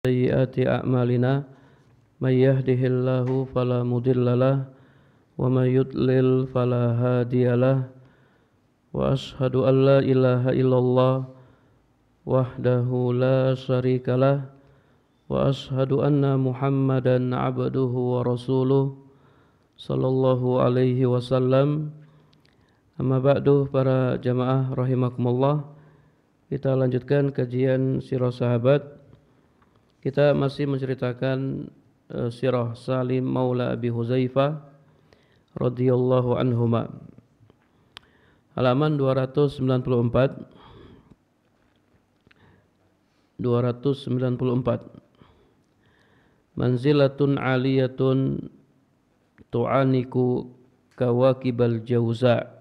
سيئات أعمالنا من يهده الله فلا مضل له ومن يضلل فلا هادي له وأشهد أن لا إله إلا الله وحده لا شريك له وأشهد أن محمدا عبده ورسوله صلى الله عليه وسلم. Amma ba'du, para jamaah rahimakumullah, kita lanjutkan kajian sirah sahabat. Kita masih menceritakan sirah Salim Maula Abi Huzaifah radhiyallahu anhuma. Halaman 294. Manzilatun aliyatun tu'aniku kawakibal jauza.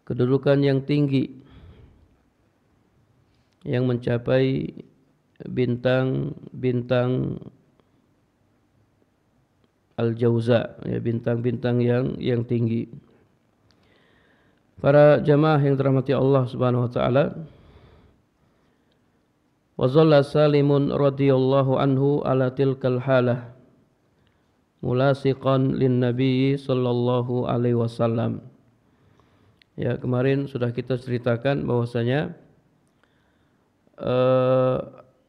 Kedudukan yang tinggi yang mencapai bintang-bintang al-jauza, ya, bintang-bintang yang tinggi. Para jamaah yang dirahmati Allah Subhanahu wa taala, wa zalla Salimun radhiyallahu anhu ala tilkal halah mulasiqan lin nabi sallallahu alaihi wasallam. Ya, kemarin sudah kita ceritakan bahwasanya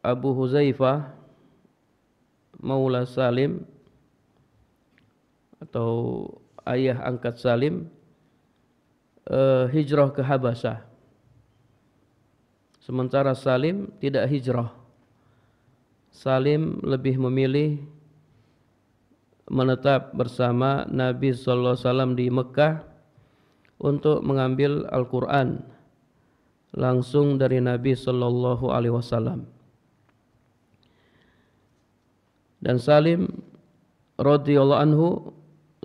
Abu Huzaifah Maula Salim atau ayah angkat Salim hijrah ke Habasyah. Sementara Salim tidak hijrah. Salim lebih memilih menetap bersama Nabi sallallahu alaihi wasallam di Mekah untuk mengambil Al-Quran langsung dari Nabi sallallahu alaihi wasallam. Dan Salim radhiyallahu anhu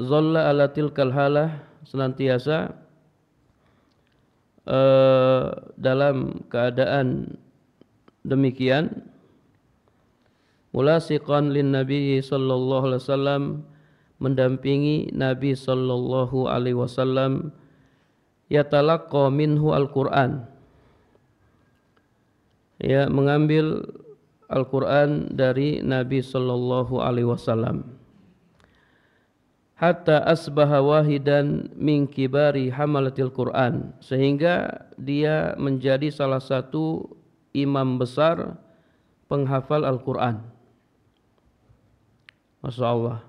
zalla ala tilkal halah, senantiasa dalam keadaan demikian, mulasiqan lin Nabi sallallahu alaihi wasallam, mendampingi Nabi sallallahu alaihi wasallam, yatalaqqa minhu al-Quran, ya, mengambil Al-Quran dari Nabi sallallahu alaihi wasallam, hatta asbaha wahidan min kibari hamalatil Quran, sehingga dia menjadi salah satu imam besar penghafal Al-Quran. Masya Allah,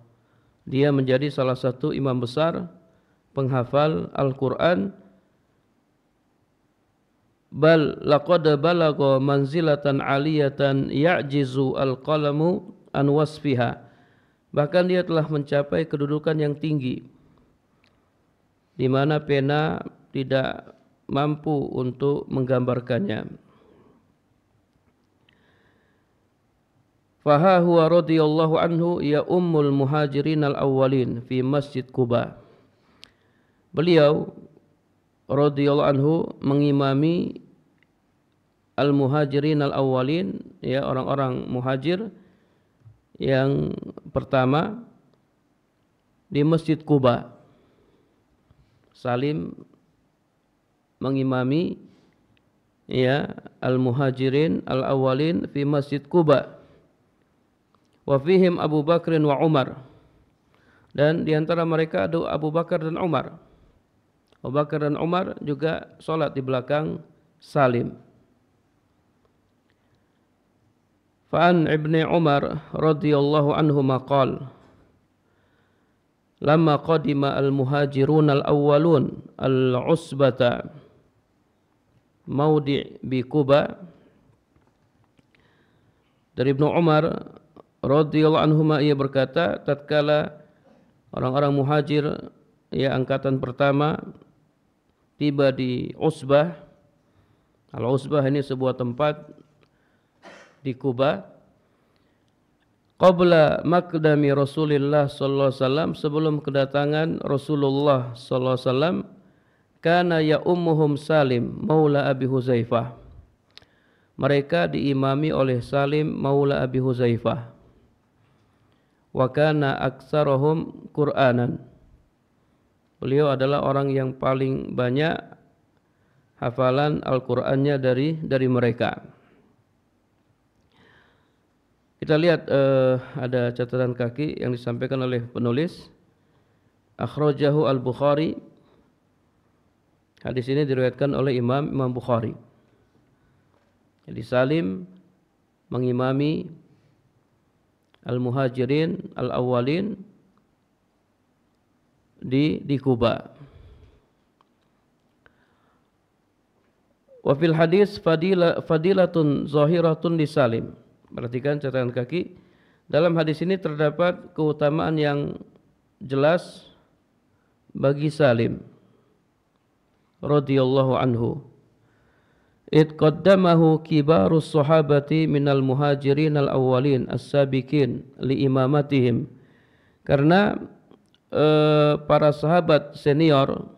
dia menjadi salah satu imam besar penghafal Al-Quran. Bal laqad balagha manzilatan aliyatan ya'jizu al-qalamu an wasfiha. Bahkan dia telah mencapai kedudukan yang tinggi di mana pena tidak mampu untuk menggambarkannya. Faha huwa radhiyallahu anhu ya ummul muhajirin al-awwalin fi Masjid Quba. Beliau radhiyallahu anhu mengimami al-muhajirin al-awwalin, ya, orang-orang muhajir yang pertama di Masjid Quba. Salim mengimami, ya, al-muhajirin al-awwalin fi Masjid Quba. Wa fihim Abu Bakr wa Umar. Dan di antara mereka ada Abu Bakar dan Umar. Abu Bakar dan Umar juga salat di belakang Salim. Fa'an Ibni Umar radhiyallahu anhuma qala lamma qadima al-muhajirun al-awwalun al-usbata maudi' bi Quba. Dari Ibnu Umar radhiyallahu anhuma, ia berkata, tatkala orang-orang muhajir, ya, angkatan pertama tiba di Usbah. Al-Usbah ini sebuah tempat di Quba. Qabla maqdami Rasulillah sallallahu alaihi wasallam, sebelum kedatangan Rasulullah sallallahu alaihi wasallam, kana ya ummuhum Salim maula Abi Huzaifah. Mereka diimami oleh Salim maula Abi Huzaifah. Wa kana aktsarahum Qur'anan. Beliau adalah orang yang paling banyak hafalan Al-Qur'annya dari mereka. Kita lihat ada catatan kaki yang disampaikan oleh penulis. Akhrajahu al-Bukhari. Hadis ini diriwayatkan oleh Imam Bukhari. Jadi Salim mengimami al-muhajirin al-awwalin di Kuba. Wa fil hadis fadilatun zahiratun li Salim. Perhatikan catatan kaki. Dalam hadis ini terdapat keutamaan yang jelas bagi Salim radhiyallahu anhu. Id qaddamahu kibarus sahabati minal muhajirin al-awwalin as-sabiqin li imamatihim. Karena para sahabat senior,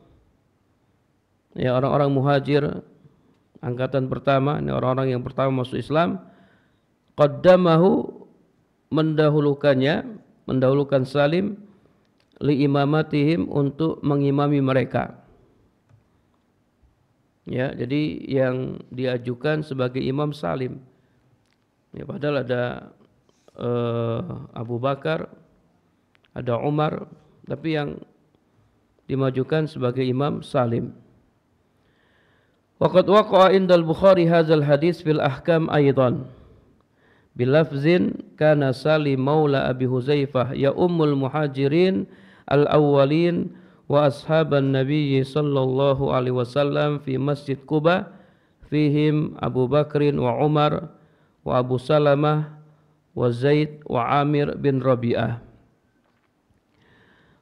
ya orang-orang muhajir angkatan pertama, ini orang-orang yang pertama masuk Islam, qaddamahu mendahulukan Salim li imamatihim untuk mengimami mereka. Ya, jadi yang diajukan sebagai imam Salim. Ya, padahal ada Abu Bakar, ada Umar, tapi yang dimajukan sebagai imam Salim. Waqad waqa'a indal Bukhari hadzal hadis fil ahkam aidan. Bilafzin kana Salim maula Abi Huzaifah ya ummul muhajirin al-awwalin wa ashaban Nabi sallallahu alaihi wasallam fi Masjid Quba fihim Abu Bakrin wa Umar wa Abu Salamah wa Zaid wa Amir bin Rabi'ah.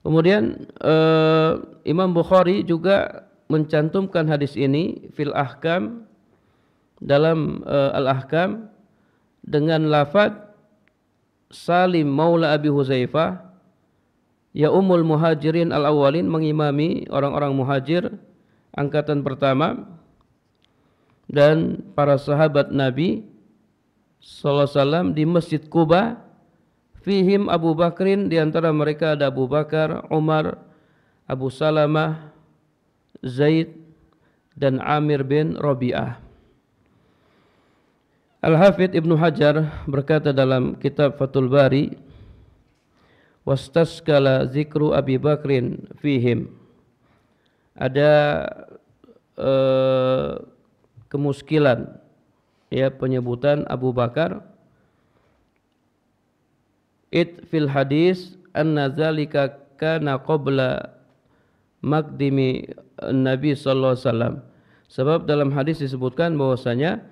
Kemudian Imam Bukhari juga mencantumkan hadis ini fil ahkam, dalam al-ahkam, dengan lafaz Salim maula Abi Huzaifah ya ummul muhajirin al-awwalin, mengimami orang-orang muhajir angkatan pertama dan para sahabat Nabi sallallahu alaihi wasallam di Masjid Quba. Fihim Abu Bakrin, di antara mereka ada Abu Bakar, Umar, Abu Salamah, Zaid dan Amir bin Rabi'ah. Al-Hafidh Ibnu Hajar berkata dalam kitab Fathul Bari, wastaskala zikru Abi Bakrin fihim. Ada kemuskilan, ya, penyebutan Abu Bakar. It fil hadis anna zalika kana qabla maqdimi Nabi sallallahu alaihi wasallam. Sebab dalam hadis disebutkan bahwasanya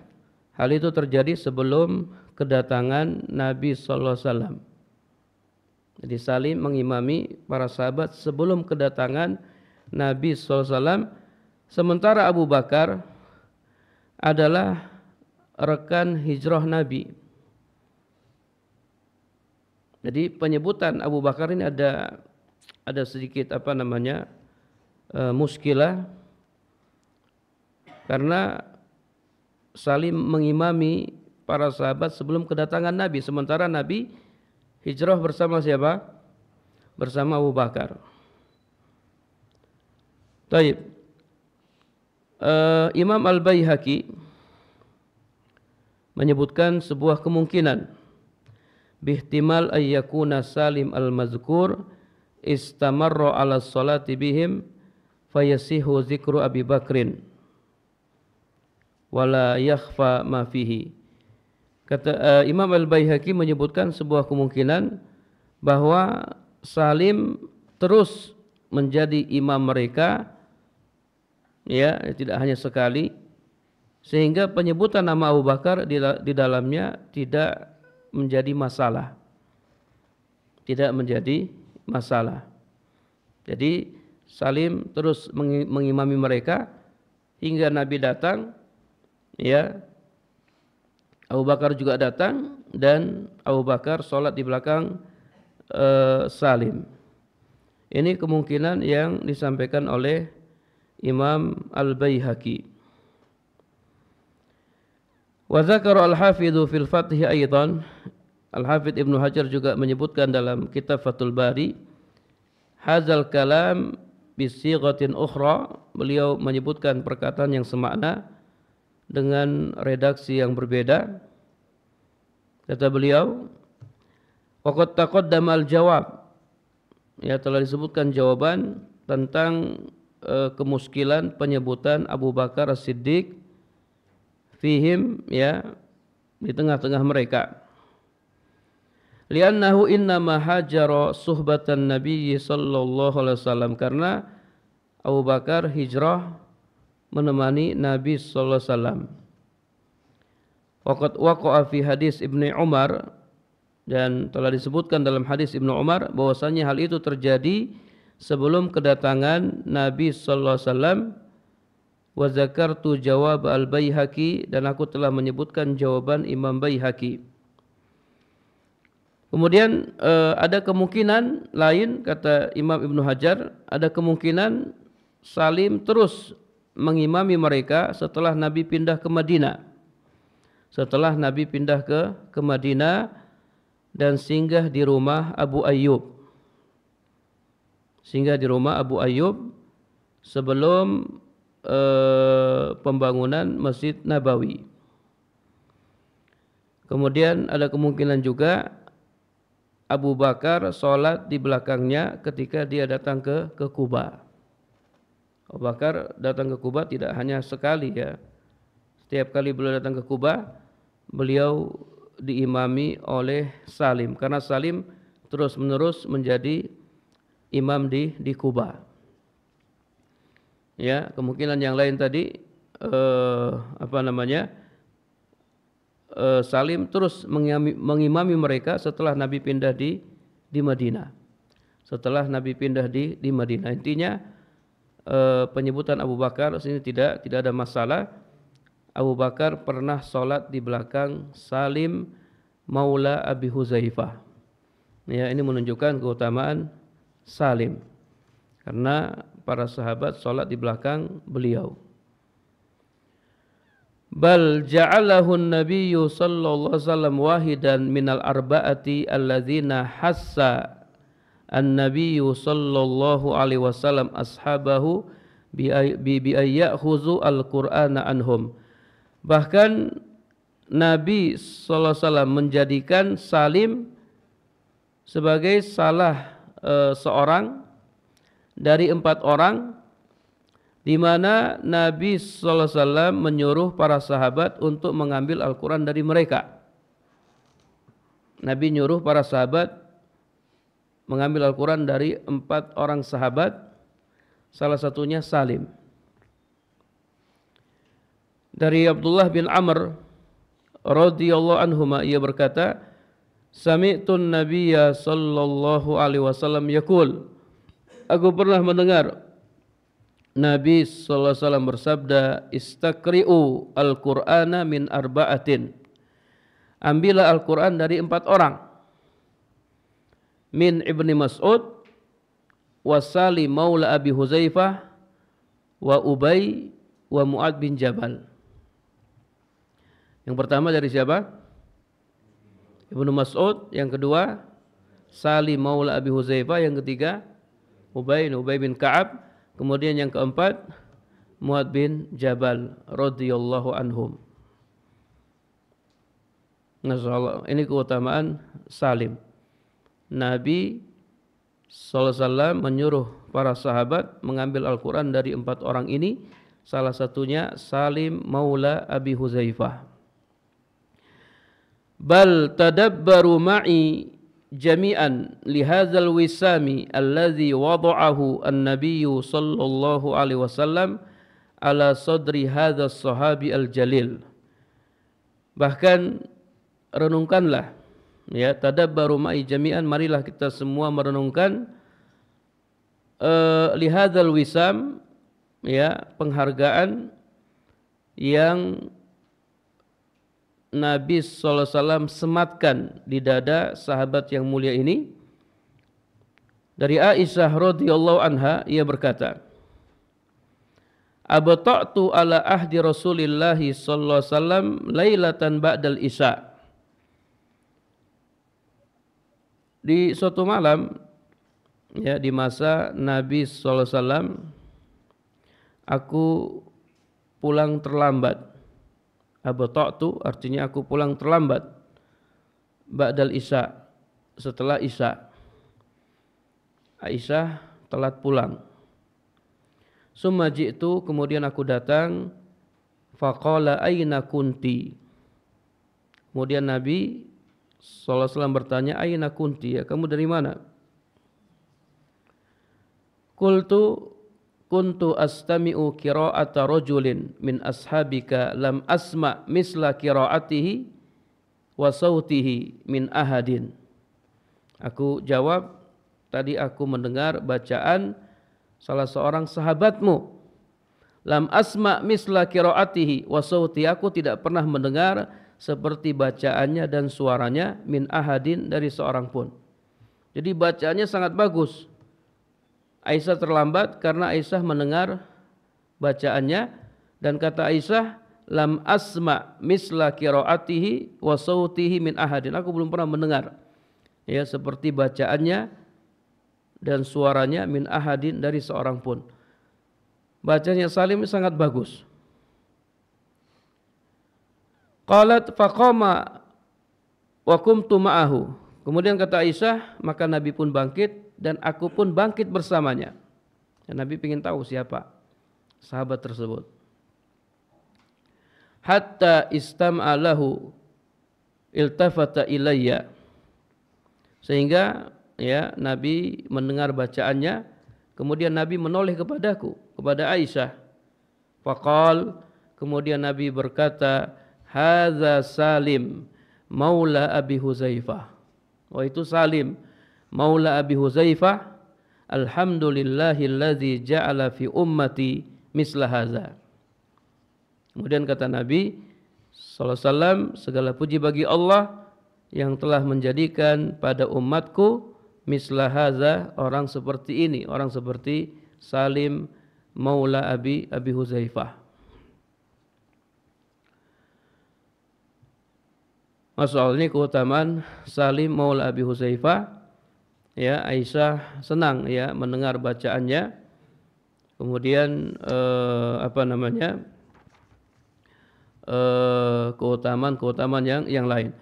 hal itu terjadi sebelum kedatangan Nabi sallallahu alaihi wasallam. Jadi Salim mengimami para sahabat sebelum kedatangan Nabi sallallahu alaihi wasallam, sementara Abu Bakar adalah rekan hijrah Nabi. Jadi penyebutan Abu Bakar ini ada sedikit muskilah, karena Salim mengimami para sahabat sebelum kedatangan Nabi, sementara Nabi hijrah bersama siapa? Bersama Abu Bakar. Taib. Imam Al-Baihaqi menyebutkan sebuah kemungkinan, bihtimal ayyakuna Salim al-mazkur istamarra ala salati bihim fayasihu zikru Abi Bakrin wala yakhfa ma fihi. Kata Imam Al-Baihaqi menyebutkan sebuah kemungkinan bahwa Salim terus menjadi imam mereka, ya, tidak hanya sekali, sehingga penyebutan nama Abu Bakar di dalamnya tidak menjadi masalah. Tidak menjadi masalah. Jadi Salim terus mengimami mereka hingga Nabi datang, ya. Abu Bakar juga datang dan Abu Bakar sholat di belakang Salim. Ini kemungkinan yang disampaikan oleh Imam Al-Baihaqi. Wa dzakara al-Hafidhu fil Fathi aidan, Al-Hafidh Ibnu Hajar juga menyebutkan dalam kitab Fathul Bari, hadzal kalam bisighatin ukhra, beliau menyebutkan perkataan yang semakna dengan redaksi yang berbeda. Kata beliau, Waqad taqaddama al-jawab. Ya, telah disebutkan jawaban tentang kemuskilan penyebutan Abu Bakar As-Siddiq fihim, ya, di tengah-tengah mereka. Li'annahu innama hajara suhbatan Nabi sallallahu alaihi wasallam, karena Abu Bakar hijrah menemani Nabi sallallahu alaihi wasallam. Waqad waqa'a fi hadis Ibnu Umar, dan telah disebutkan dalam hadis Ibnu Umar bahwasanya hal itu terjadi sebelum kedatangan Nabi sallallahu alaihi wasallam. Wa zakartu jawab al-Baihaqi, dan aku telah menyebutkan jawaban Imam Baihaqi. Kemudian ada kemungkinan lain, kata Imam Ibnu Hajar, ada kemungkinan Salim terus mengimami mereka setelah Nabi pindah ke Madinah. Setelah Nabi pindah ke Madinah dan singgah di rumah Abu Ayyub. Singgah di rumah Abu Ayyub sebelum pembangunan Masjid Nabawi. Kemudian ada kemungkinan juga Abu Bakar sholat di belakangnya ketika dia datang ke Kuba. Abu Bakar datang ke Kuba tidak hanya sekali, ya. Setiap kali beliau datang ke Kuba, beliau diimami oleh Salim, karena Salim terus menerus menjadi imam di Kuba. Ya, kemungkinan yang lain tadi Salim terus mengimami mereka setelah Nabi pindah di Madinah. Setelah Nabi pindah di Madinah. Intinya penyebutan Abu Bakar sini tidak ada masalah. Abu Bakar pernah sholat di belakang Salim Maula Abi Huzaifah. Ya, ini menunjukkan keutamaan Salim, karena para sahabat sholat di belakang beliau. Bal ja'alahu an-nabiyyu sallallahu alaihi wasallam wahidan minal arba'ati alladzina hassa an-nabiyyu sallallahu alaihi wasallam ashabahu bi ayyakhuzu al-Qur'ana anhum. Bahkan Nabi sallallahu alaihi wasallam menjadikan Salim sebagai salah seorang dari 4 orang, di mana Nabi sallallahu alaihi wasallam menyuruh para sahabat untuk mengambil Al-Quran dari mereka. Nabi nyuruh para sahabat mengambil Al-Quran dari 4 orang sahabat, salah satunya Salim. Dari Abdullah bin Amr radhiyallahu anhuma, ia berkata, sami'tun nabiyya sallallahu alaihi wasallam yaqul, aku pernah mendengar Nabi sallallahu alaihi wasallam bersabda, istaqri'u al-Qur'ana min arba'atin. Ambillah Al-Qur'an dari 4 orang. Min Ibni Mas'ud, wa Salim maula Abi Huzaifah, wa Ubay, wa Mu'ad bin Jabal. Yang pertama dari siapa? Ibnu Mas'ud. Yang kedua Salim maula Abi Huzaifah. Yang ketiga Ubay bin Ka'ab. Kemudian yang keempat Mu'ad bin Jabal radhiyallahu anhum. Nasallallahu, ini keutamaan Salim. Nabi sallallahu alaihi wasallam menyuruh para sahabat mengambil Al-Quran dari 4 orang ini, salah satunya Salim maula Abi Huzaifah. Bal tadabbaru ma'i jami'an lihadzal wisami alladhi wada'ahu an-nabiyyu sallallahu alaihi wasallam ala sadri hadzal sahabi al-jalil. Bahkan renungkanlah, ya, tadabbaru ma'i jami'an, marilah kita semua merenungkan lihadzal wisam, ya, penghargaan yang Nabi sallallahu alaihi wasallam sematkan di dada sahabat yang mulia ini. Dari Aisyah radhiyallahu anha, ia berkata, abta'tu ala ahdi Rasulillah sallallahu alaihi wasallam lailatan ba'dal isya. Di suatu malam, ya, di masa Nabi sallallahu alaihi wasallam, aku pulang terlambat. Abta'tu artinya aku pulang terlambat. Ba'dal isya, setelah Isya. Aisyah telat pulang. Summa ji'tu, kemudian aku datang. Faqala aina kunti. Kemudian Nabi sallallahu alaihi wasallam bertanya, aina kunti, ya, kamu dari mana? Qultu kuntu astami'u qira'ata rajulin min ashabika lam asma' misla qira'atihi wa sautihi min ahadin. Aku jawab, tadi aku mendengar bacaan salah seorang sahabatmu. Lam asma' misla qira'atihi wa sauti, aku tidak pernah mendengar seperti bacaannya dan suaranya min ahadin, dari seorang pun. Jadi bacaannya sangat bagus. Aisyah terlambat karena Aisyah mendengar bacaannya, dan kata Aisyah, lam asma' misla qira'atihi wa sautihi min ahadin, aku belum pernah mendengar, ya, seperti bacaannya dan suaranya min ahadin, dari seorang pun. Bacanya Salim sangat bagus. Qalat faqama wa qumtu ma'ahu. Kemudian kata Aisyah, maka Nabi pun bangkit dan aku pun bangkit bersamanya. Dan Nabi ingin tahu siapa sahabat tersebut. Hatta istam'a lahu iltafata ilayya. Sehingga, ya, Nabi mendengar bacaannya, kemudian Nabi menoleh kepadaku, kepada Aisyah. Faqal, kemudian Nabi berkata, hadza Salim maula Abi Huzaifah. Oh, itu Salim maula Abi Huzaifah. Alhamdulillahilladzi ja'ala fi ummati misla hadza. Kemudian kata Nabi sallallahu alaihi wasallam, segala puji bagi Allah yang telah menjadikan pada umatku misla hadza, orang seperti ini, orang seperti Salim maula Abi Huzaifah. Masalah ini keutamaan Salim maula Abi Huzaifah. Ya, Aisyah senang, ya, mendengar bacaannya. Kemudian keutamaan yang lain.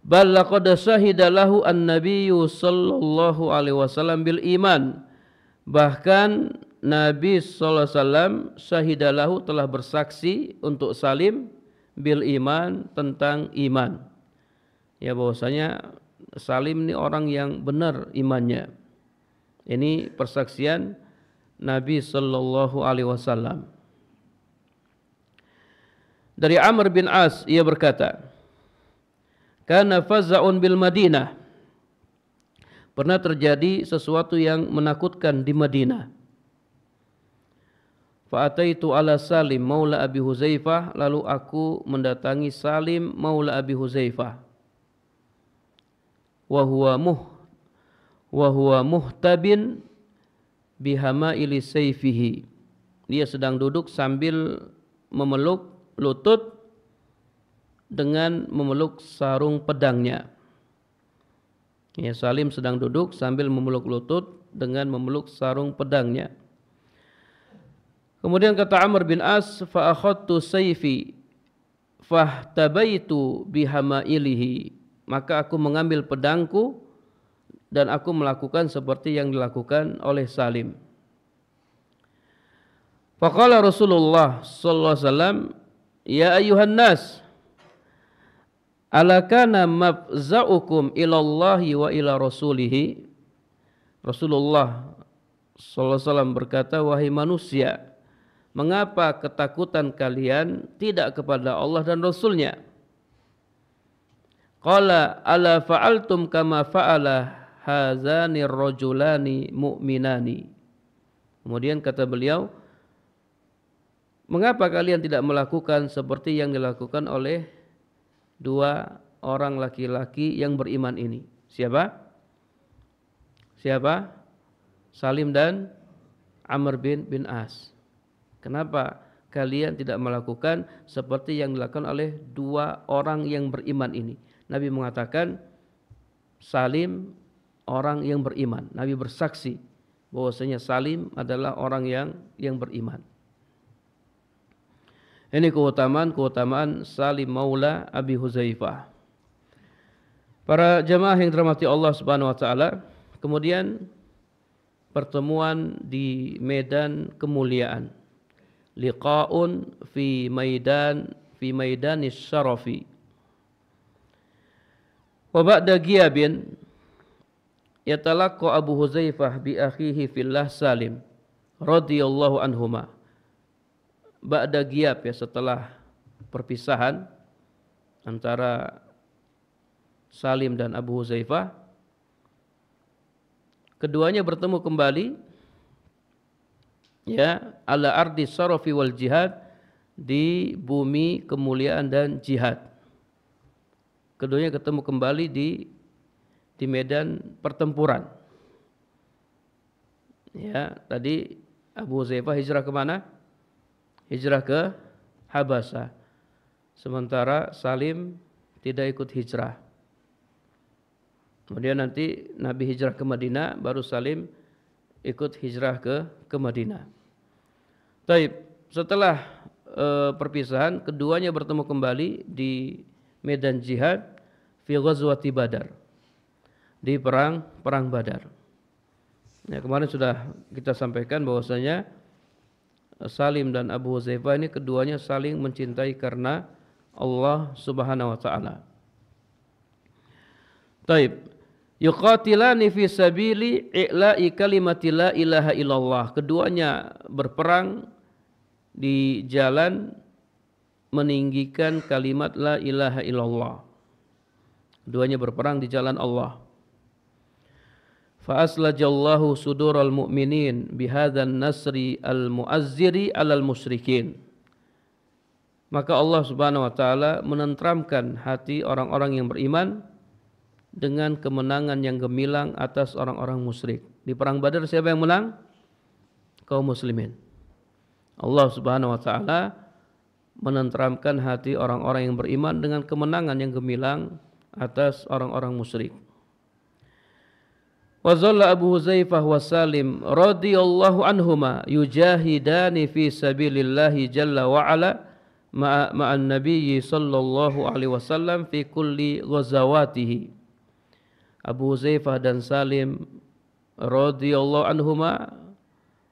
Bal laqad syahida lahu an-nabiyyu sallallahu alaihi wasallam bil iman. Bahkan Nabi sallallahu alaihi wasallam syahida lahu, telah bersaksi untuk Salim bil iman, tentang iman. Ya, bahwasanya Salim ini orang yang benar imannya. Ini persaksian Nabi sallallahu alaihi wasallam. Dari Amr bin As, ia berkata, kana faza'un bil Madinah. Pernah terjadi sesuatu yang menakutkan di Madinah. Fa'ataitu ala Salim maula Abi Huzaifah, lalu aku mendatangi Salim maula Abi Huzaifah. Wa huwa muhtabin bihamaili sayfihi. Dia sedang duduk sambil memeluk lutut dengan memeluk sarung pedangnya. Ya, Salim sedang duduk sambil memeluk lutut dengan memeluk sarung pedangnya. Kemudian kata Amr bin As, fa akhadtu sayfi fahtabaitu bihamailihi. Maka aku mengambil pedangku dan aku melakukan seperti yang dilakukan oleh Salim. Faqala Rasulullah sallallahu alaihi wasallam, ya ayyuhan nas, ala kana mafza'ukum ilallahi wa ila rasulihi. Rasulullah sallallahu alaihi wasallam berkata, wahai manusia, mengapa ketakutan kalian tidak kepada Allah dan Rasulnya? Qala ala fa'altum kama fa'ala hazani rajulani mu'minani. Kemudian kata beliau, mengapa kalian tidak melakukan seperti yang dilakukan oleh dua orang laki-laki yang beriman ini? Siapa? Salim dan Amr bin As. Kenapa kalian tidak melakukan seperti yang dilakukan oleh dua orang yang beriman ini? Nabi mengatakan Salim orang yang beriman. Nabi bersaksi bahwasanya Salim adalah orang yang beriman. Ini keutamaan Salim maula Abi Huzaifah. Para jamaah yang dirahmati Allah Subhanahu wa taala, kemudian pertemuan di medan kemuliaan. Liqa'un fi maidanis syarafi. Wa ba'da giyabin yatalaqqa Abu Huzaifah bi akhihi fillah Salim radhiyallahu anhuma. Ba'da giyab, ya, setelah perpisahan antara Salim dan Abu Huzaifah, keduanya bertemu kembali, ya, ala ardi syarafi wal jihad, di bumi kemuliaan dan jihad. Keduanya ketemu kembali di medan pertempuran. Ya, tadi Abu Huzaifah hijrah ke mana? Hijrah ke Habasah. Sementara Salim tidak ikut hijrah. Kemudian nanti Nabi hijrah ke Madinah, baru Salim ikut hijrah ke Madinah. Taib, setelah perpisahan, keduanya bertemu kembali di medan jihad fi ghazwati Badar, di perang Badar. Ya, kemarin sudah kita sampaikan bahwasanya Salim dan Abu Huzaifah ini keduanya saling mencintai karena Allah Subhanahu wa taala. Taib. Yuqatilani fi sabili i'la'i kalimati la ilaha illallah. Keduanya berperang di jalan meninggikan kalimat la ilaha illallah. Keduanya berperang di jalan Allah. Fa aslajallahu sudural mu'minin bihadzan nasri al-mu'azziri 'alal musyrikin. Maka Allah Subhanahu wa taala menenteramkan hati orang-orang yang beriman dengan kemenangan yang gemilang atas orang-orang musyrik. Di perang Badar siapa yang menang? Kaum muslimin. Allah Subhanahu wa taala menenteramkan hati orang-orang yang beriman dengan kemenangan yang gemilang atas orang-orang musyrik. Wa zalla Abu Huzaifah wa Salim radhiyallahu anhuma yujahidani fi sabilillahi jalla wa ala ma'an nabiyyi sallallahu alaihi wasallam fi kulli ghazawatihi. Abu Huzaifah dan Salim radhiyallahu anhuma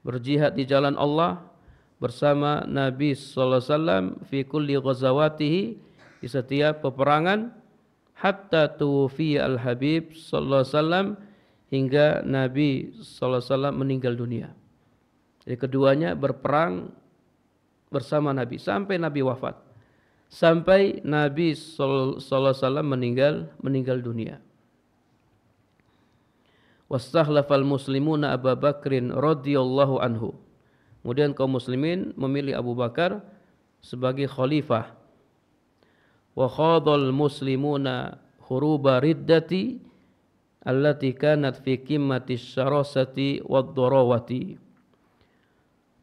berjihad di jalan Allah bersama Nabi sallallahu alaihi wasallam fi kulli ghazawatihi, di setiap peperangan, hatta tuwfiya al-Habib sallallahu alaihi wasallam, hingga Nabi sallallahu alaihi wasallam meninggal dunia. Jadi keduanya berperang bersama Nabi sampai Nabi wafat, sampai Nabi sallallahu alaihi wasallam meninggal dunia. Wastahlafal muslimuna Abu Bakrin radhiyallahu anhu. Kemudian kaum muslimin memilih Abu Bakar sebagai khalifah. Wa khadhal muslimuna huruba riddati allati kanat fi qimmati syarasati wad darawati.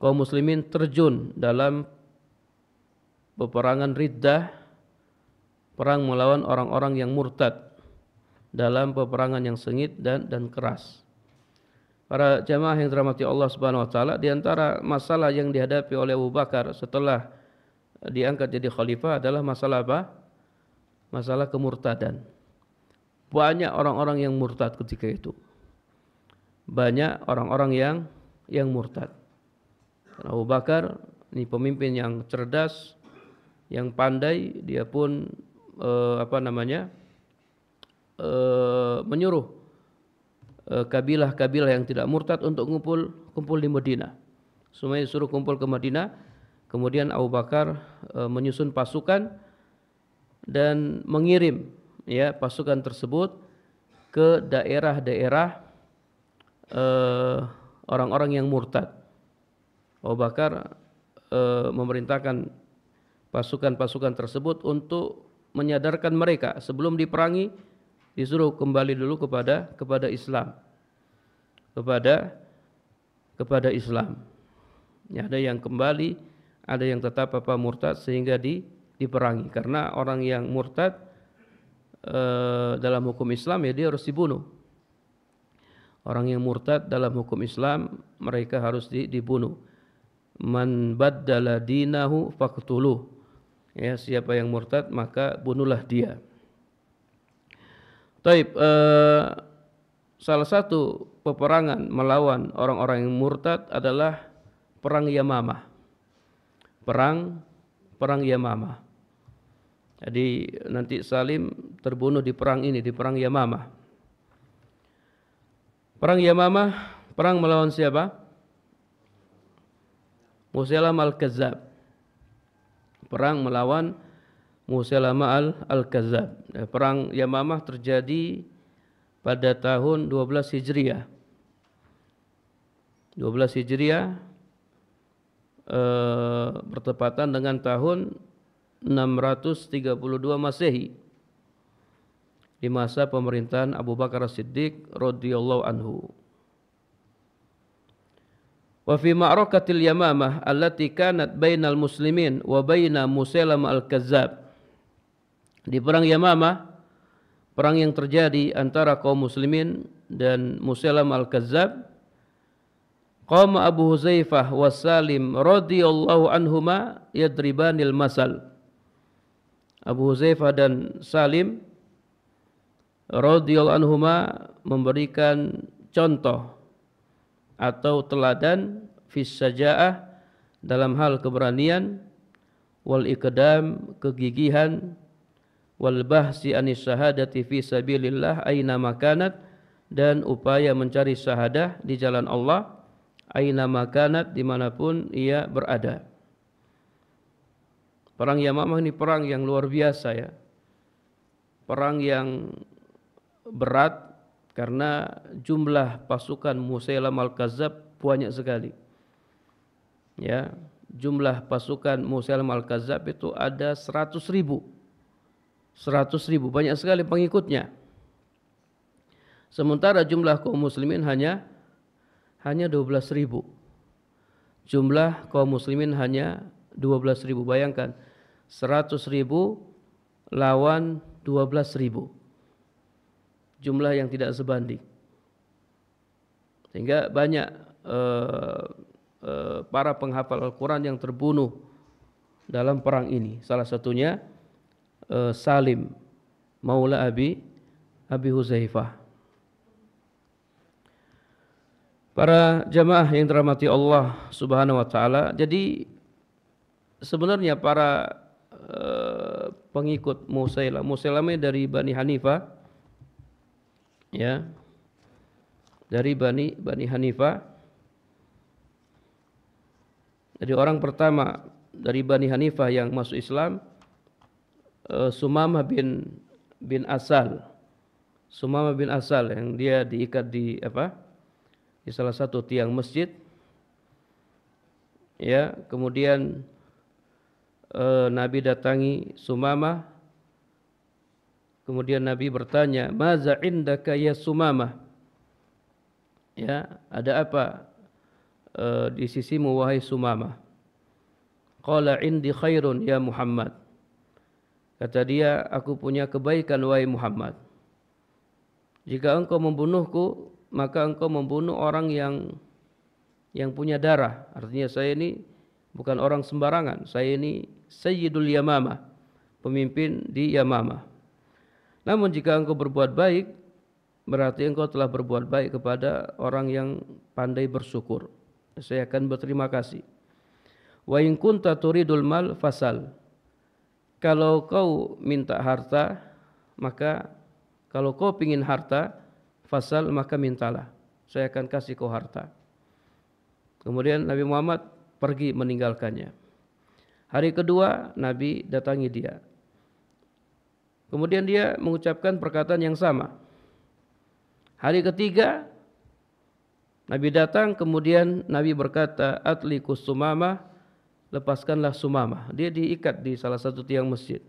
Kaum muslimin terjun dalam peperangan riddah, perang melawan orang-orang yang murtad, dalam peperangan yang sengit dan keras. Para jamaah yang dirahmati Allah Subhanahu wa taala, di antara masalah yang dihadapi oleh Abu Bakar setelah diangkat jadi khalifah adalah masalah apa? Masalah kemurtadan. Banyak orang-orang yang murtad ketika itu. Banyak orang-orang yang murtad. Abu Bakar ini pemimpin yang cerdas, yang pandai, dia pun menyuruh kabilah-kabilah yang tidak murtad untuk kumpul di Madinah. Semuanya disuruh kumpul ke Madinah. Kemudian Abu Bakar menyusun pasukan dan mengirim, ya, pasukan tersebut ke daerah-daerah orang-orang yang murtad. Abu Bakar memerintahkan pasukan-pasukan tersebut untuk menyadarkan mereka sebelum diperangi, disuruh kembali dulu kepada Islam, kepada Islam. Ya, ada yang kembali, ada yang tetap murtad sehingga diperangi. Karena orang yang murtad dalam hukum Islam, ya, dia harus dibunuh. Orang yang murtad dalam hukum Islam, mereka harus dibunuh. Man baddala dinahu faqtuluh. Ya, siapa yang murtad maka bunuhlah dia. Taib, salah satu peperangan melawan orang-orang yang murtad adalah perang Yamamah. Perang Yamamah. Jadi nanti Salim terbunuh di perang ini, di perang Yamamah. Perang Yamamah, perang melawan siapa? Musailamah al-Kazzab. Perang melawan Musailamah al-Kazzab. Perang Yamamah terjadi pada tahun 12 Hijriah. 12 Hijriah bertepatan dengan tahun 632 Masehi, di masa pemerintahan Abu Bakar As-Siddiq radhiyallahu anhu. Wa fi ma'rakatil Yamamah allati kanat bainal muslimin wa baina Musailamah al-Kazzab. Di perang Yamamah, perang yang terjadi antara kaum muslimin dan Musailamah al-Kazzab, qama Abu Huzaifah wa Salim radhiyallahu anhuma yadribanil masal. Abu Huzaifah dan Salim radhiyallahu anhuma memberikan contoh atau teladan fi syaja'ah dalam hal keberanian, wal iqdam kegigihan, wal bahsi anis syahadati fi sabilillah aina makanat, dan upaya mencari syahadah di jalan Allah aina makanat, dimanapun ia berada. Perang Yamamah ini perang yang luar biasa ya. Perang yang berat karena jumlah pasukan Musailamah al-Kazzab banyak sekali. Ya, jumlah pasukan Musailamah al-Kazzab itu ada 100.000. 100.000, banyak sekali pengikutnya. Sementara jumlah kaum muslimin hanya 12.000. Jumlah kaum muslimin hanya 12.000. Bayangkan 100.000 lawan 12.000. Jumlah yang tidak sebanding. Sehingga banyak para penghafal Al-Quran yang terbunuh dalam perang ini. Salah satunya Salim Maula Abi Huzaifah. Para jamaah yang dirahmati Allah Subhanahu wa taala, jadi sebenarnya para pengikut Musailamah dari Bani Hanifah, ya, dari Bani Hanifah. Jadi orang pertama dari Bani Hanifah yang masuk Islam Sumamah bin Asal. Sumamah bin Asal yang dia diikat di salah satu tiang masjid. Ya, kemudian Nabi datangi Sumamah. Kemudian Nabi bertanya, "Maza indaka ya Sumamah?" Ya, ada apa di sisimu wahai Sumamah? Qala indi khairun ya Muhammad. Kata dia, aku punya kebaikan wahai Muhammad. Jika engkau membunuhku, maka engkau membunuh orang yang punya darah. Artinya saya ini bukan orang sembarangan. Saya ini Sayyidul Yamamah, pemimpin di Yamamah. Namun jika engkau berbuat baik, berarti engkau telah berbuat baik kepada orang yang pandai bersyukur. Saya akan berterima kasih. Wa in kunta turidul mal fasal. Kalau kau minta harta, maka kalau kau ingin harta, fasal, maka mintalah. Saya akan kasih kau harta. Kemudian Nabi Muhammad pergi meninggalkannya. Hari kedua Nabi datangi dia. Kemudian dia mengucapkan perkataan yang sama. Hari ketiga Nabi datang, kemudian Nabi berkata, "Atliqus Sumamah," lepaskanlah Sumamah. Dia diikat di salah satu tiang masjid.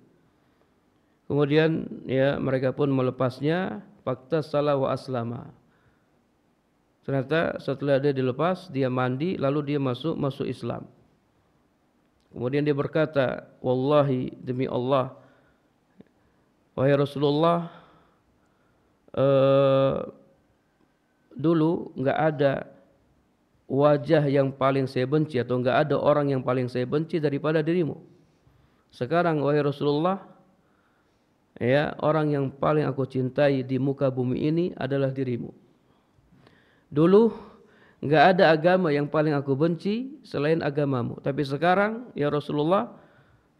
Kemudian ya mereka pun melepasnya, fakta salah wa aslama. Ternyata setelah dia dilepas, dia mandi, lalu dia masuk Islam. Kemudian dia berkata, "Wallahi, demi Allah, wahai Rasulullah, dulu enggak ada wajah yang paling saya benci atau enggak ada orang yang paling saya benci daripada dirimu. Sekarang wahai Rasulullah, ya, orang yang paling aku cintai di muka bumi ini adalah dirimu. Dulu enggak ada agama yang paling aku benci selain agamamu, tapi sekarang ya Rasulullah,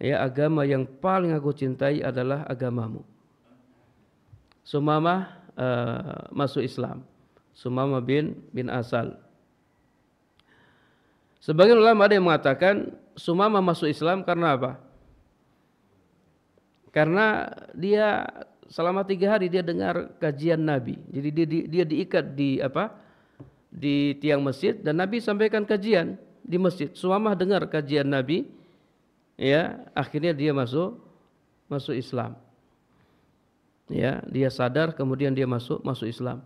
ya, agama yang paling aku cintai adalah agamamu. Sumamah masuk Islam. Sumamah bin Asal. Sebagian ulama ada yang mengatakan Sumamah masuk Islam karena apa? Karena dia selama 3 hari dia dengar kajian Nabi. Jadi dia diikat di tiang masjid dan Nabi sampaikan kajian di masjid. Sumamah dengar kajian Nabi, ya, akhirnya dia masuk Islam. Ya, dia sadar kemudian dia masuk Islam.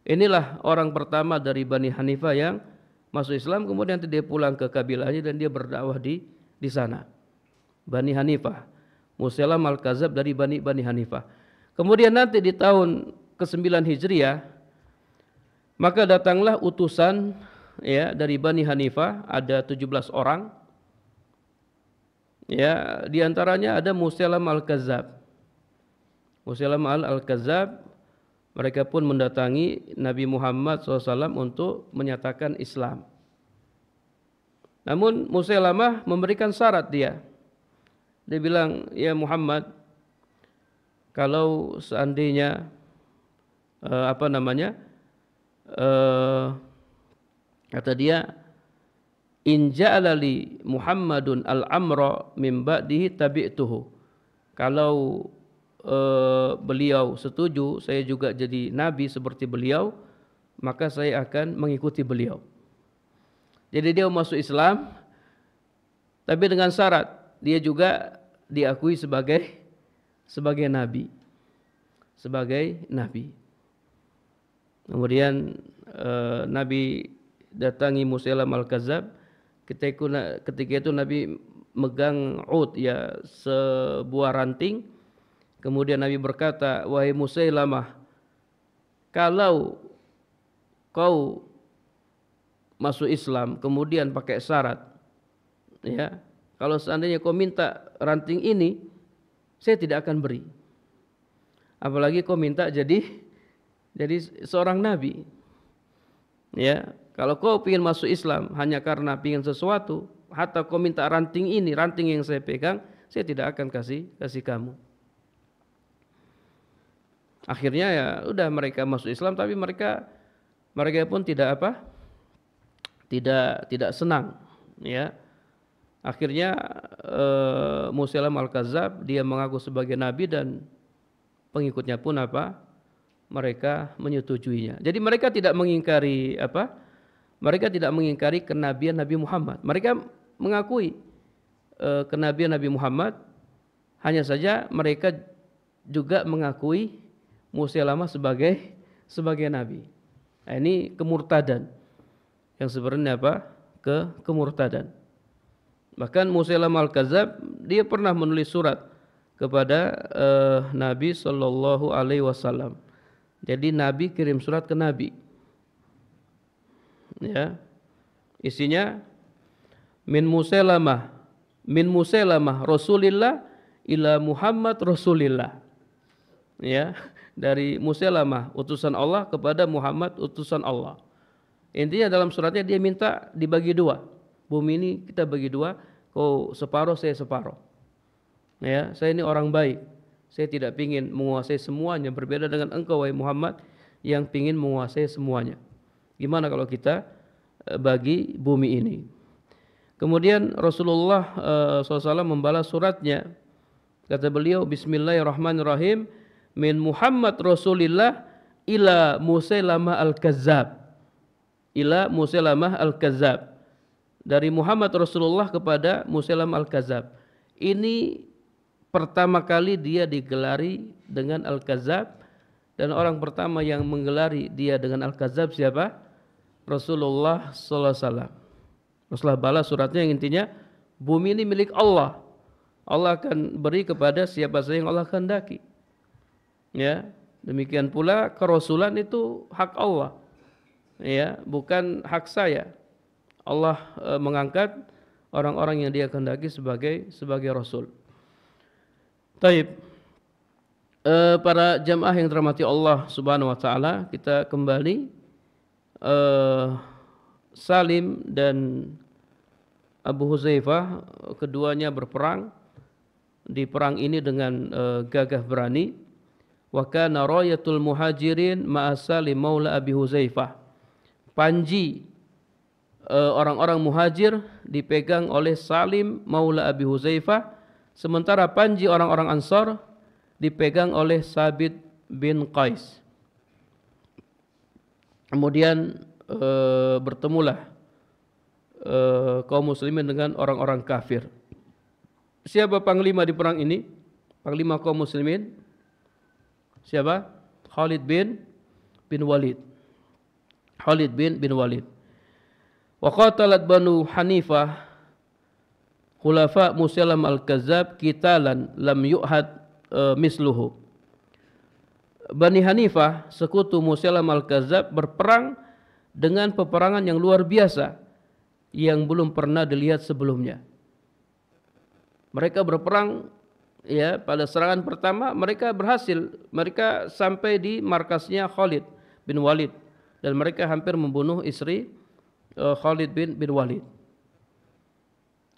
Inilah orang pertama dari Bani Hanifah yang masuk Islam, kemudian dia pulang ke kabilahnya dan dia berdakwah di sana. Bani Hanifah. Musailam al-Kadzab dari Bani Hanifah. Kemudian nanti di tahun ke-9 Hijriah, maka datanglah utusan, ya, dari Bani Hanifah, ada 17 orang. Ya, di antaranya ada Musailam al-Kadzab. Musailam al-Kadzab, mereka pun mendatangi Nabi Muhammad SAW untuk menyatakan Islam. Namun Musailamah memberikan syarat dia. Dia bilang, ya Muhammad, kalau seandainya kata dia, in ja'ala li Muhammadun al-amra min ba'dihi tabi'tuhu. Kalau beliau setuju saya juga jadi nabi seperti beliau, maka saya akan mengikuti beliau. Jadi dia masuk Islam, tapi dengan syarat dia juga diakui sebagai nabi. Sebagai nabi. Kemudian Nabi datangi Musailam al-Kadzab. Ketika itu Nabi megang ud, ya, sebuah ranting. Kemudian Nabi berkata, wahai Musailamah, kalau kau masuk Islam kemudian pakai syarat, ya, kalau seandainya kau minta ranting ini, saya tidak akan beri. Apalagi kau minta jadi seorang nabi. Ya, kalau kau ingin masuk Islam hanya karena ingin sesuatu, hatta kau minta ranting ini, ranting yang saya pegang, saya tidak akan kasih kamu. Akhirnya ya udah mereka masuk Islam, tapi mereka pun tidak senang, ya. Akhirnya Musailam al-Kadzab dia mengaku sebagai nabi dan pengikutnya pun mereka menyetujuinya. Jadi mereka tidak mengingkari kenabian Nabi Muhammad. Mereka mengakui kenabian Nabi Muhammad, hanya saja mereka juga mengakui Musailamah sebagai nabi. Nah, ini kemurtadan. Yang sebenarnya kemurtadan. Bahkan Musailamah al-Kadzab dia pernah menulis surat kepada Nabi sallallahu alaihi wasallam. Jadi Nabi kirim surat ke Nabi. Ya. Isinya min Musailamah Rasulillah ila Muhammad Rasulillah. Ya, dari Musailamah utusan Allah kepada Muhammad utusan Allah. Intinya dalam suratnya dia minta dibagi 2. Bumi ini kita bagi 2, kau separuh saya separuh. Ya, saya ini orang baik. Saya tidak ingin menguasai semuanya, berbeda dengan engkau wahai Muhammad yang ingin menguasai semuanya. Gimana kalau kita bagi bumi ini? Kemudian Rasulullah SAW membalas suratnya. Kata beliau, Bismillahirrahmanirrahim, min Muhammad Rasulillah ila Musailamah al-Kadzab. Ila Musailamah al-Kadzab. Dari Muhammad Rasulullah kepada Musailamah al-Kadzab. Ini pertama kali dia digelari dengan al-Kadzab, dan orang pertama yang menggelari dia dengan al-Kadzab siapa? Rasulullah sallallahu alaihi wasallam. Rasulullah balas suratnya yang intinya, bumi ini milik Allah. Allah akan beri kepada siapa saja yang Allah kehendaki. Ya, demikian pula kerasulan itu hak Allah. Ya, bukan hak saya. Allah mengangkat orang-orang yang dia kehendaki sebagai rasul. Taib. Para jamaah yang dirahmati Allah Subhanahu wa taala, kita kembali Salim dan Abu Huzaifah keduanya berperang. Di perang ini dengan gagah berani. Wa kana rayatul muhajirin ma'a Salim maula Abi Huzaifah. Panji orang-orang muhajir dipegang oleh Salim maula Abi Huzaifah, sementara panji orang-orang Ansar dipegang oleh Sabit bin Qais. Kemudian bertemulah kaum muslimin dengan orang-orang kafir. Siapa panglima di perang ini? Panglima kaum muslimin? Siapa? Khalid bin Walid. Khalid bin Walid. Wa qatalat Banu Hanifah khulafa Musailam al-Kazzab qitalan lam yu'had misluhu. Bani Hanifah, sekutu Musailam al-Kazzab, berperang dengan peperangan yang luar biasa yang belum pernah dilihat sebelumnya. Mereka berperang ya, pada serangan pertama mereka berhasil. Mereka sampai di markasnya Khalid bin Walid dan mereka hampir membunuh istri Khalid bin Walid.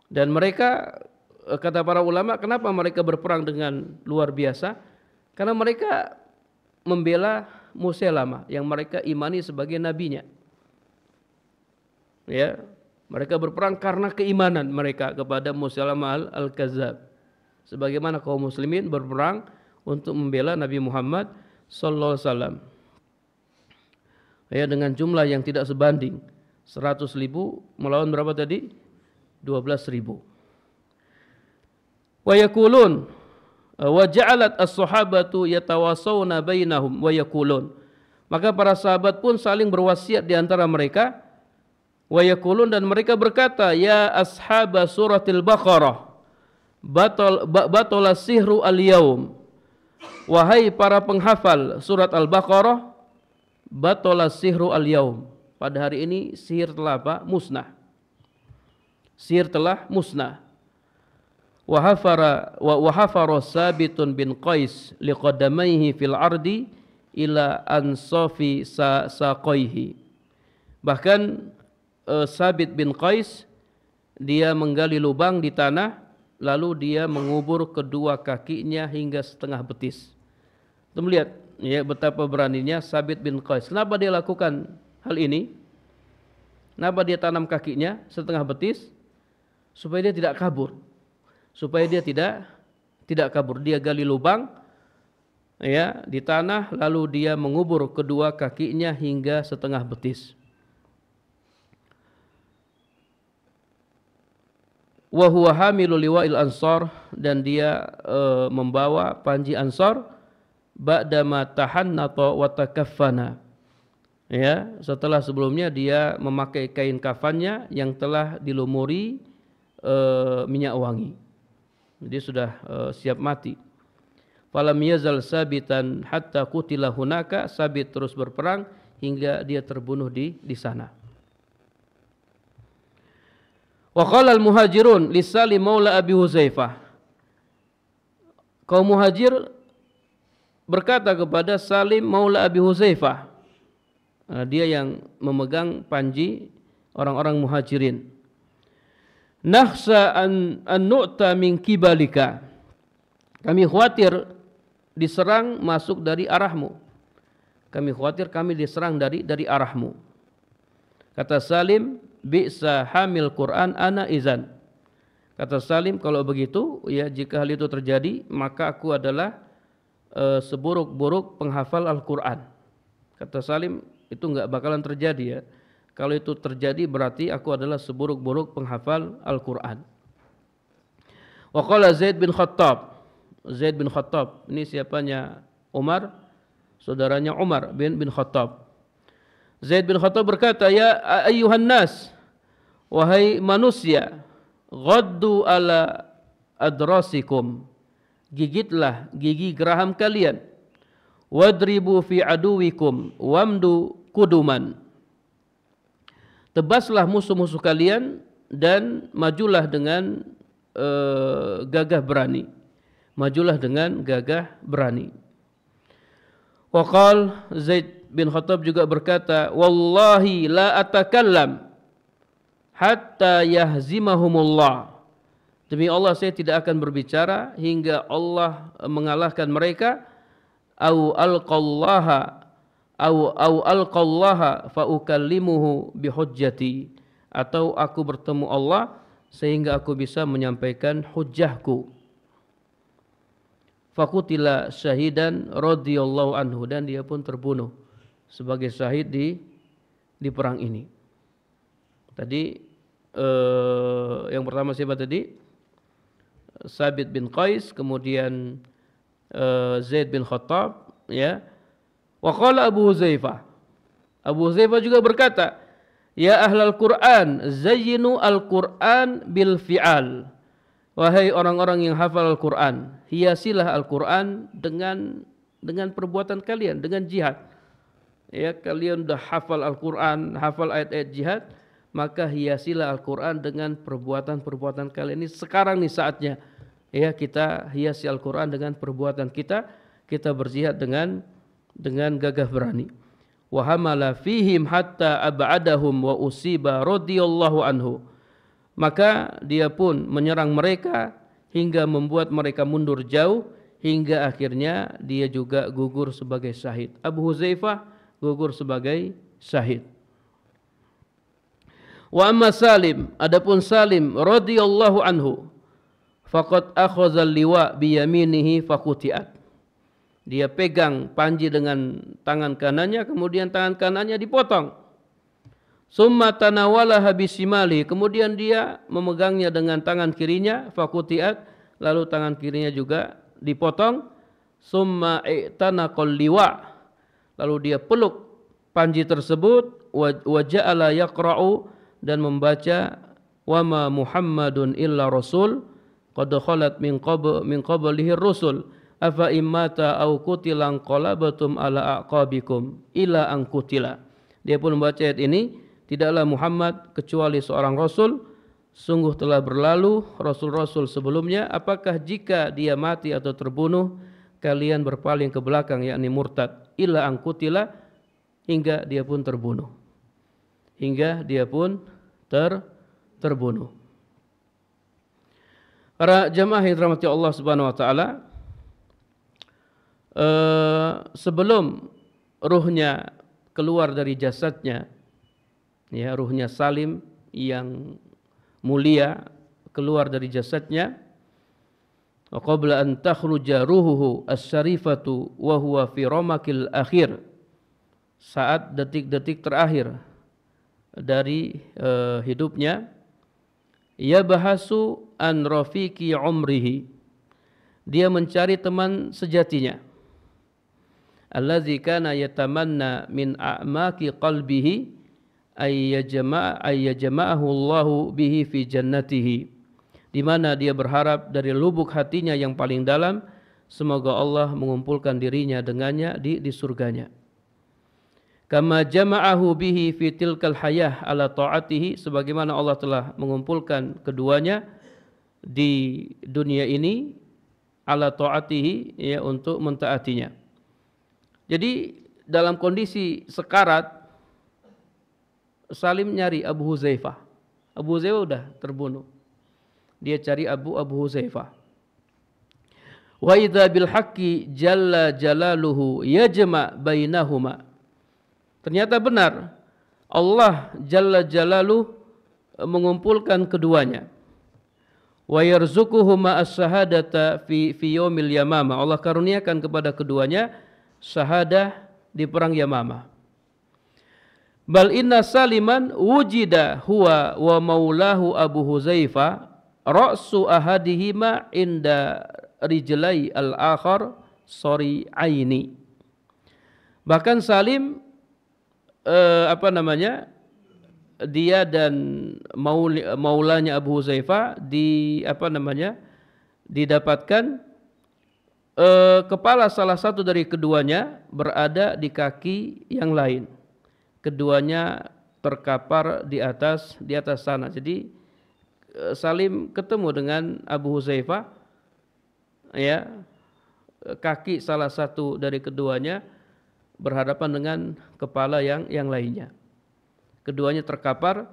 Dan mereka, kata para ulama, kenapa mereka berperang dengan luar biasa? Karena mereka membela Musailamah yang mereka imani sebagai nabinya. Ya, mereka berperang karena keimanan mereka kepada Musailamah al-Kazzab. Sebagaimana kaum muslimin berperang untuk membela Nabi Muhammad sallallahu alaihi wasallam. Ya, dengan jumlah yang tidak sebanding. 100.000 melawan berapa tadi? 12.000. Wa yaqulun wa ja'alat as-sahabatu yatawasawna bainahum wa yaqulun. Maka para sahabat pun saling berwasiat di antara mereka. Wa yaqulun, dan mereka berkata, ya ashab suratil Baqarah, batala sihru al-yaum. Wahai para penghafal surat Al-Baqarah, batala sihru al-yaum. Pada hari ini sihir telah apa? Musnah. Sihir telah musnah. Wa hafara Sabitun bin Qais liqadamaihi fil ardi ila ansafi saqaihi. Bahkan Sabit bin Qais, dia menggali lubang di tanah, lalu dia mengubur kedua kakinya hingga setengah betis. Kita melihat ya betapa beraninya Sabit bin Qais. Kenapa dia lakukan hal ini? Kenapa dia tanam kakinya setengah betis? Supaya dia tidak kabur. Supaya dia tidak kabur. Dia gali lubang ya di tanah, lalu dia mengubur kedua kakinya hingga setengah betis. Wa huwa hamilu liwa'il ansar, dan dia membawa panji Ansar ba'dama tahannata wa takaffana. Ya, setelah sebelumnya dia memakai kain kafannya yang telah dilumuri minyak wangi. Jadi sudah siap mati. Falam yazal sabitan hatta qutila hunaka. Sabit terus berperang hingga dia terbunuh di sana. Wa qala al-muhajirun li Salim maula Abi Huzaifah. Kaum muhajir berkata kepada Salim maula Abi Huzaifah. Dia yang memegang panji orang-orang muhajirin. Nakhsa an nu'ta min kibalika. Kami khawatir diserang masuk dari arahmu. Kami khawatir kami diserang dari arahmu. Kata Salim, bi'sa hamil Quran ana izan. Kata Salim, kalau begitu ya, jika hal itu terjadi maka aku adalah seburuk-buruk penghafal Al-Quran. Kata Salim, itu enggak bakalan terjadi ya. Kalau itu terjadi berarti aku adalah seburuk-buruk penghafal Al-Quran. Wa qala Zaid bin Khattab. Zaid bin Khattab ini siapanya? Umar, saudaranya Umar bin Khattab. Zaid bin Khattab berkata, ya ayyuhan nas, wahai manusia, ghaddu ala adrasikum, gigitlah gigi geraham kalian, wadribu fi aduwikum wamdu kuduman, tebaslah musuh-musuh kalian dan majulah dengan gagah berani. Majulah dengan gagah berani. Waqal Zaid bin Khattab juga berkata, wallahi la atakallam hatta yahzimahumullah. Demi Allah saya tidak akan berbicara hingga Allah mengalahkan mereka. Au alqallaha fa ukallimuhu bihujjati, atau aku bertemu Allah sehingga aku bisa menyampaikan hujjahku. Fakutila syahidan radhiyallahu anhu, dan dia pun terbunuh sebagai syahid di perang ini. Tadi yang pertama siapa tadi? Sabit bin Qais, kemudian Zaid bin Khattab, ya. Wa qala Abu Huzaifah. Abu Huzaifah juga berkata, ya ahlal Quran, zayyinu al-Quran bil fi'al. Wahai orang-orang yang hafal Al-Quran, hiasilah Al-Quran dengan perbuatan kalian, dengan jihad. Ya, kalian sudah hafal Al-Quran, hafal ayat-ayat jihad, maka hiasilah Al-Quran dengan perbuatan-perbuatan kalian. Ini sekarang nih saatnya. Ya, kita hiasi Al-Quran dengan perbuatan kita berjihad dengan gagah berani. Wa hamala fihim hatta ab'adahum wa usiba radhiyallahu anhu. Maka dia pun menyerang mereka hingga membuat mereka mundur jauh, hingga akhirnya dia juga gugur sebagai syahid. Abu Huzaifah gugur sebagai syahid. Wa amma Salim, adapun Salim radhiyallahu anhu, faqad akhadha al-liwa bi yaminihi faqutiat. Dia pegang panji dengan tangan kanannya, kemudian tangan kanannya dipotong. Summa tanawalaha bisimali, kemudian dia memegangnya dengan tangan kirinya, faqutiat, lalu tangan kirinya juga dipotong. Summa i'tanaqal liwa, lalu dia peluk panji tersebut, wa ja'ala yaqra'u, dan membaca, wa ma Muhammadun illa rasul qad khalat min qablihi rusul afa immata au qutilan qalabatum ala aqabikum ila an qutila. Dia pun membaca ayat ini, tidaklah Muhammad kecuali seorang rasul, sungguh telah berlalu rasul-rasul sebelumnya, apakah jika dia mati atau terbunuh kalian berpaling ke belakang, yakni murtad, ila an qutila, hingga dia pun terbunuh. Terbunuh. Para jamaah yang dirahmati Allah Subhanahu wa taala, sebelum ruhnya keluar dari jasadnya, ya, ruhnya Salim yang mulia keluar dari jasadnya, wa qabla an takhruja ruhuhu as-syarifatu wa huwa fi ramakil akhir, saat detik-detik terakhir dari hidupnya, ya bahasu an rafiqi umrihi, dia mencari teman sejatinya, allazi kana yatamanna min a'maqi qalbihi ayyajma'ahu Allahu bihi fi jannatihi, di mana dia berharap dari lubuk hatinya yang paling dalam semoga Allah mengumpulkan dirinya dengannya di surganya. Kama jama'ahu bihi fi tilkal hayah ala ta'atihi, sebagaimana Allah telah mengumpulkan keduanya di dunia ini ala ta'atihi, ya, untuk mentaatinya. Jadi dalam kondisi sekarat, Salim nyari Abu Huzaifah. Abu Huzaifah sudah terbunuh. Dia cari Abu Huzaifah. Wa idza bil haqqi jalla jalaluhu yajma' bainahuma. Ternyata benar, Allah Jalla Jalaluh mengumpulkan keduanya. Wa yarzuquhuma as-syahadata fi yaumil yamamah. Allah karuniakan kepada keduanya syahadah di perang Yamamah. Bal inna Saliman wujida huwa wa maulahu Abu Huzaifah ra'su ahadihima inda rijlai al-akhar sari'aini. Bahkan Salim dia dan maulanya Abu Huzaifah didapatkan kepala salah satu dari keduanya berada di kaki yang lain. Keduanya terkapar di atas sana. Jadi Salim ketemu dengan Abu Huzaifah, ya, kaki salah satu dari keduanya berhadapan dengan kepala yang lainnya. Keduanya terkapar,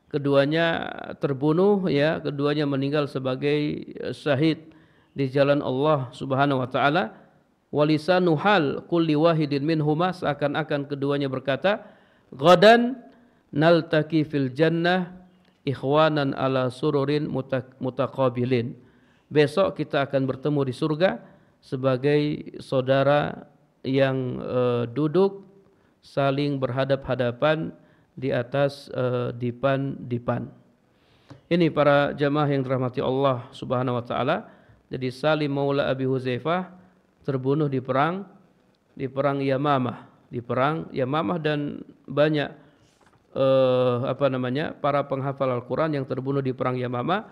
keduanya terbunuh, ya, keduanya meninggal sebagai syahid di jalan Allah Subhanahu wa taala. Walisanu hal kulli wahidin minhuma, seakan-akan keduanya berkata, ghadan naltaqi fil jannah ikhwanan ala sururin mutaqabilin. Besok kita akan bertemu di surga sebagai saudara yang duduk saling berhadap-hadapan di atas dipan-dipan. Ini para jamaah yang dirahmati Allah Subhanahu wa taala. Jadi Salim Maula Abi Huzaifah terbunuh di perang Yamamah, dan banyak para penghafal Al-Qur'an yang terbunuh di perang Yamamah,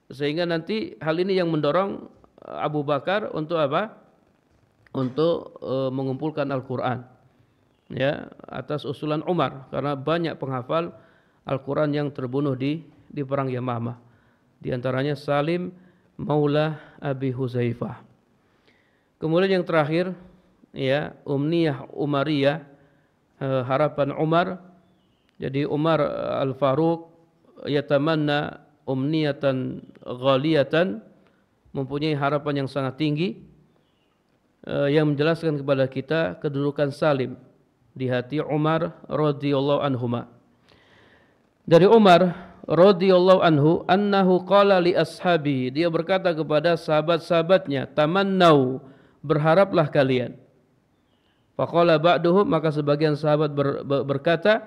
sehingga nanti hal ini yang mendorong Abu Bakar untuk apa? Untuk mengumpulkan Al-Qur'an, ya, atas usulan Umar, karena banyak penghafal Al-Qur'an yang terbunuh di perang Yamamah. Di antaranya Salim Maula Abi Huzaifah. Kemudian yang terakhir, ya, umniyah Umariyah, harapan Umar. Jadi Umar Al-Faruq yatamanna umniyatan ghaliyatan, mempunyai harapan yang sangat tinggi, yang menjelaskan kepada kita kedudukan Salim di hati Umar radhiyallahu anhuma. Dari Umar radhiyallahu anhu, annahu qala li ashabi, dia berkata kepada sahabat-sahabatnya, tamannau, berharaplah kalian. Faqala ba'duhum, maka sebagian sahabat berkata,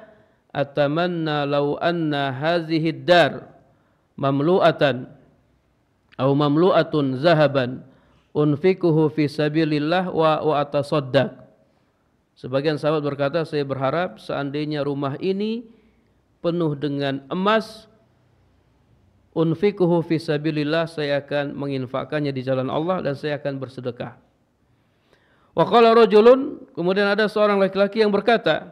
atamanna law anna hadhihi dar mamlu'atan atau mamlu'atun zahaban unfikuhu fi sabilillah wa atasaddaq. Sebagian sahabat berkata, saya berharap seandainya rumah ini penuh dengan emas, unfikuhu fi sabilillah, saya akan menginfakkannya di jalan Allah dan saya akan bersedekah. Wa qala rajulun, kemudian ada seorang laki-laki yang berkata,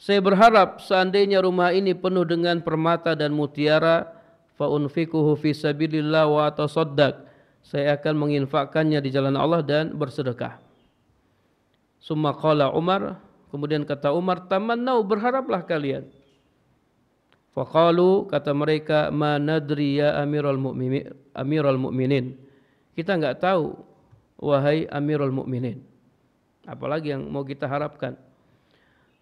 saya berharap seandainya rumah ini penuh dengan permata dan mutiara, fa unfikuhu fi sabilillah wa atasaddaq, saya akan menginfakkannya di jalan Allah dan bersedekah. Summa qala Umar, kemudian kata Umar, tamannau, berharaplah kalian. Faqalu, kata mereka, ma nadri ya Amirul Mu'minin, kita enggak tahu wahai Amirul Mu'minin, apalagi yang mau kita harapkan.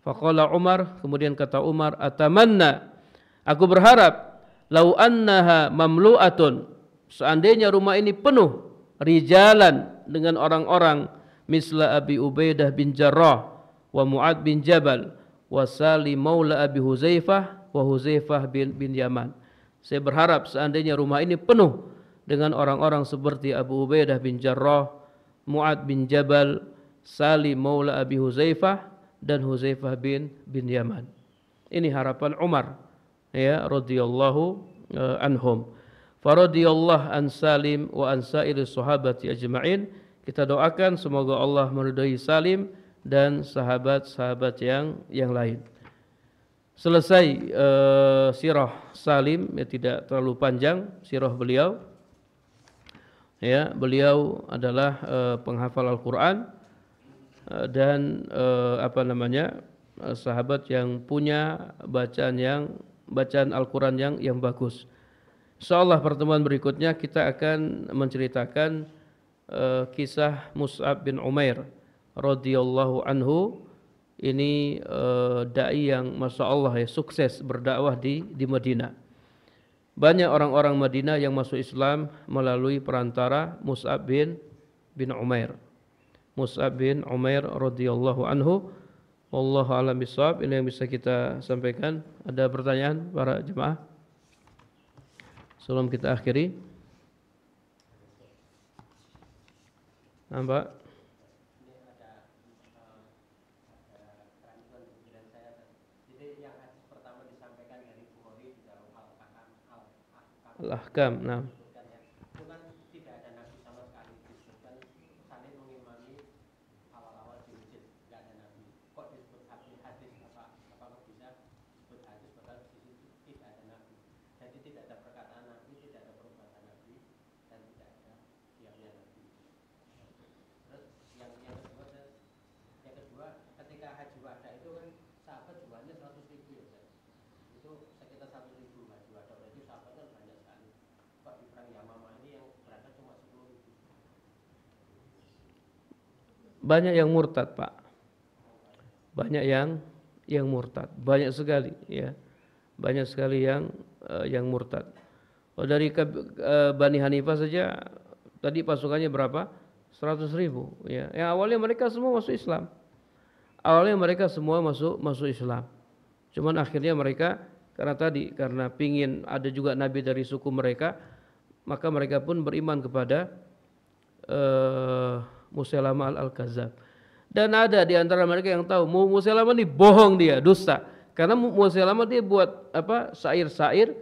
Faqala Umar, kemudian kata Umar, atamanna, aku berharap, lau annaha mamlu'atun, seandainya rumah ini penuh rijalan dengan orang-orang, misla Abi Ubaidah bin Jarrah wa Mu'ad bin Jabal wa Salim Maula Abi Huzaifah wa Huzaifah bin Yaman. Saya berharap seandainya rumah ini penuh dengan orang-orang seperti Abu Ubaidah bin Jarrah, Mu'ad bin Jabal, Salim Maula Abi Huzaifah dan Huzaifah bin Yaman. Ini harapan Umar, ya, radhiyallahu anhum. Faradhiyallahu an Salim wa an sairi sahabati ajma'in. Kita doakan semoga Allah meridai Salim dan sahabat-sahabat yang lain. Selesai sirah Salim, ya, tidak terlalu panjang sirah beliau. Ya, beliau adalah penghafal Al-Qur'an dan sahabat yang punya bacaan Al-Qur'an yang bagus. Insyaallah pertemuan berikutnya kita akan menceritakan kisah Mus'ab bin Umair radhiyallahu anhu. Ini dai yang Masya Allah, ya, sukses berdakwah di Madinah. Banyak orang-orang Madinah yang masuk Islam melalui perantara Mus'ab bin Umair. Mus'ab bin Umair radhiyallahu anhu. Wallahu a'lam bishawab. Ini yang bisa kita sampaikan. Ada pertanyaan para jemaah sebelum kita akhiri? Nampak? Al-Ahkam, nah. banyak yang murtad, Pak. Banyak yang murtad, banyak sekali ya. Banyak sekali yang murtad. Oh, dari Bani Hanifah saja tadi pasukannya berapa? 100.000 ya. Yang awalnya mereka semua masuk Islam. Awalnya mereka semua masuk Islam. Cuman akhirnya mereka karena pingin ada juga nabi dari suku mereka, maka mereka pun beriman kepada Musailamah al-Kadzab. Dan ada di antara mereka yang tahu Musailamah ini bohong, dia dusta. Karena Musailamah dia buat syair-syair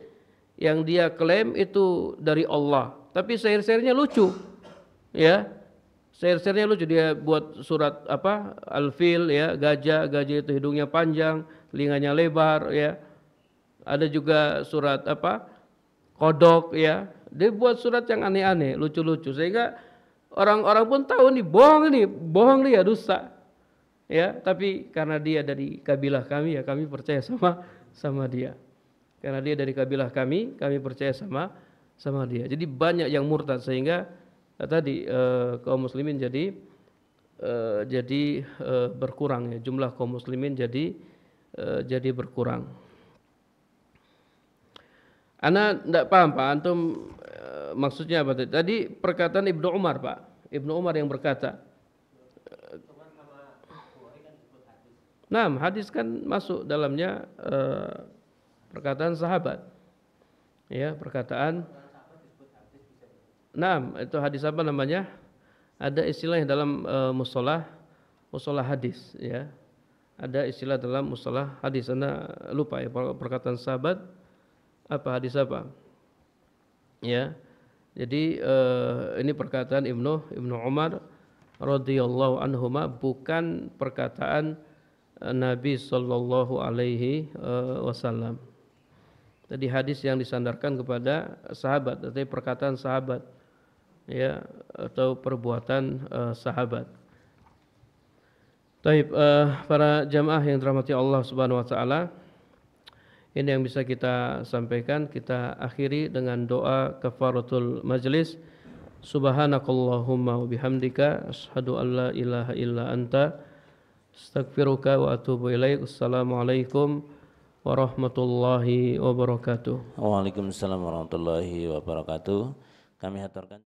yang dia klaim itu dari Allah, tapi syair-syairnya lucu. Ya. Syair-syairnya lucu, dia buat surat Al-Fil ya, gajah itu hidungnya panjang, telinganya lebar ya. Ada juga surat Kodok ya. Dia buat surat yang aneh-aneh, lucu-lucu sehingga orang-orang pun tahu nih bohong dia, dusta. Ya, tapi karena dia dari kabilah kami ya kami percaya sama dia. Karena dia dari kabilah kami percaya sama dia. Jadi banyak yang murtad sehingga kaum muslimin jadi berkurang ya, jumlah kaum muslimin jadi berkurang. Ana tidak paham Pak, antum maksudnya apa tadi? Tadi perkataan Ibnu Umar Pak, Ibnu Umar yang berkata. Nah, hadis kan masuk dalamnya perkataan sahabat. Ya, perkataan. Nah, itu hadis apa namanya? Ada istilahnya dalam mustalah hadis ya. Ada istilah dalam mustalah hadis. Anda lupa ya perkataan sahabat apa, hadis apa? Ya. Jadi ini perkataan Ibnu Umar radhiyallahu anhuma, bukan perkataan Nabi sallallahu alaihi wasallam. Tadi hadis yang disandarkan kepada sahabat, atau perkataan sahabat ya, atau perbuatan sahabat. Taib, para jamaah yang dirahmati Allah Subhanahu wa taala, ini yang bisa kita sampaikan. Kita akhiri dengan doa kafaratul majlis. Subhanakallahumma wa bihamdika asyhadu an la ilaha illa anta astaghfiruka wa atubu ilaik. Assalamualaikum warahmatullahi wabarakatuh. Waalaikumsalam warahmatullahi wabarakatuh. Kami haturkan